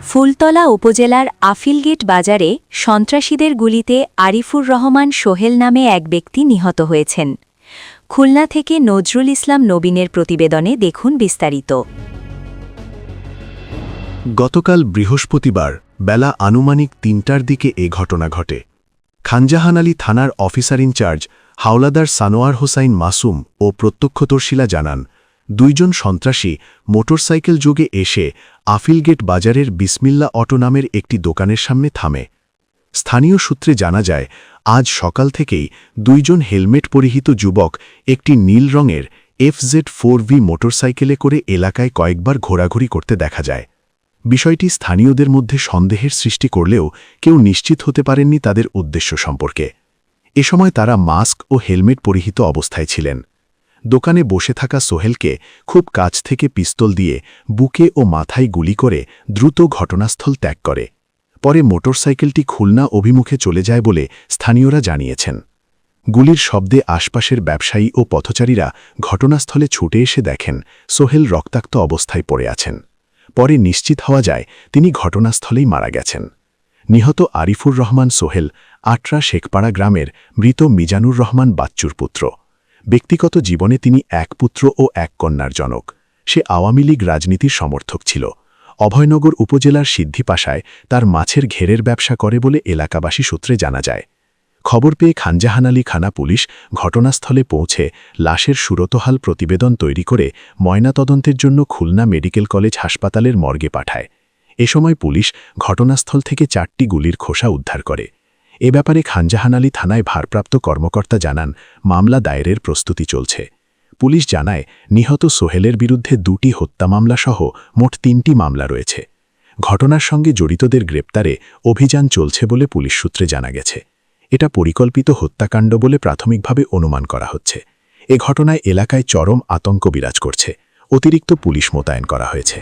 ফুলতলা উপজেলার আফিলগেট বাজারে সন্ত্রাসীদের গুলিতে আরিফুর রহমান সোহেল নামে এক ব্যক্তি নিহত হয়েছেন। খুলনা থেকে নজরুল ইসলাম নবীনের প্রতিবেদনে দেখুন বিস্তারিত। গতকাল বৃহস্পতিবার বেলা আনুমানিক ৩টার দিকে এ ঘটনা ঘটে। খানজাহান আলী থানার অফিসার ইনচার্জ হাওলাদার সানোয়ার হোসাইন মাসুম ও প্রত্যক্ষদর্শীরা জানান, দুইজন সন্ত্রাসী মোটরসাইকেল যোগে এসে আফিলগেট বাজারের বিসমিল্লা অটো নামের একটি দোকানের সামনে থামে। স্থানীয় সূত্রে জানা যায়, আজ সকাল থেকেই দুইজন হেলমেট পরিহিত যুবক একটি নীল রঙের FZ4V মোটরসাইকেলে করে এলাকায় কয়েকবার ঘোরাঘুরি করতে দেখা যায়। বিষয়টি স্থানীয়দের মধ্যে সন্দেহের সৃষ্টি করলেও কেউ নিশ্চিত হতে পারেননি তাদের উদ্দেশ্য সম্পর্কে। এ সময় তারা মাস্ক ও হেলমেট পরিহিত অবস্থায় ছিলেন। দোকানে বসে থাকা সোহেলকে খুব কাছ থেকে পিস্তল দিয়ে বুকে ও মাথায় গুলি করে দ্রুত ঘটনাস্থল ত্যাগ করে। পরে মোটরসাইকেলটি খুলনা অভিমুখে চলে যায় বলে স্থানীয়রা জানিয়েছেন। গুলির শব্দে আশপাশের ব্যবসায়ী ও পথচারীরা ঘটনাস্থলে ছুটে এসে দেখেন সোহেল রক্তাক্ত অবস্থায় পড়ে আছেন। পরে নিশ্চিত হওয়া যায় তিনি ঘটনাস্থলেই মারা গেছেন। নিহত আরিফুর রহমান সোহেল আটরা শেখপাড়া গ্রামের মৃত মিজানুর রহমান বাচ্চুর পুত্র। ব্যক্তিগত জীবনে তিনি এক পুত্র ও এক কন্যার জনক। সে আওয়ামী লীগ রাজনীতির সমর্থক ছিল। অভয়নগর উপজেলার সিদ্ধিপাশায় তার মাছের ঘেরের ব্যবসা করে বলে এলাকাবাসী সূত্রে জানা যায়। খবর পেয়ে খানজাহান আলী থানা পুলিশ ঘটনাস্থলে পৌঁছে লাশের সুরতহাল প্রতিবেদন তৈরি করে ময়নাতদন্তের জন্য খুলনা মেডিকেল কলেজ হাসপাতালের মর্গে পাঠায়। এ সময় পুলিশ ঘটনাস্থল থেকে 4টি গুলির খোসা উদ্ধার করে। এ ব্যাপারে খানজাহান আলী থানায় ভারপ্রাপ্ত কর্মকর্তা জানান, মামলা দায়েরের প্রস্তুতি চলছে। পুলিশ জানায়, নিহত সোহেলের বিরুদ্ধে 2টি হত্যা মামলাসহ মোট 3টি মামলা রয়েছে। ঘটনার সঙ্গে জড়িতদের গ্রেপ্তারে অভিযান চলছে বলে পুলিশ সূত্রে জানা গেছে। এটা পরিকল্পিত হত্যাকাণ্ড বলে প্রাথমিকভাবে অনুমান করা হচ্ছে। এ ঘটনায় এলাকায় চরম আতঙ্ক বিরাজ করছে। অতিরিক্ত পুলিশ মোতায়েন করা হয়েছে।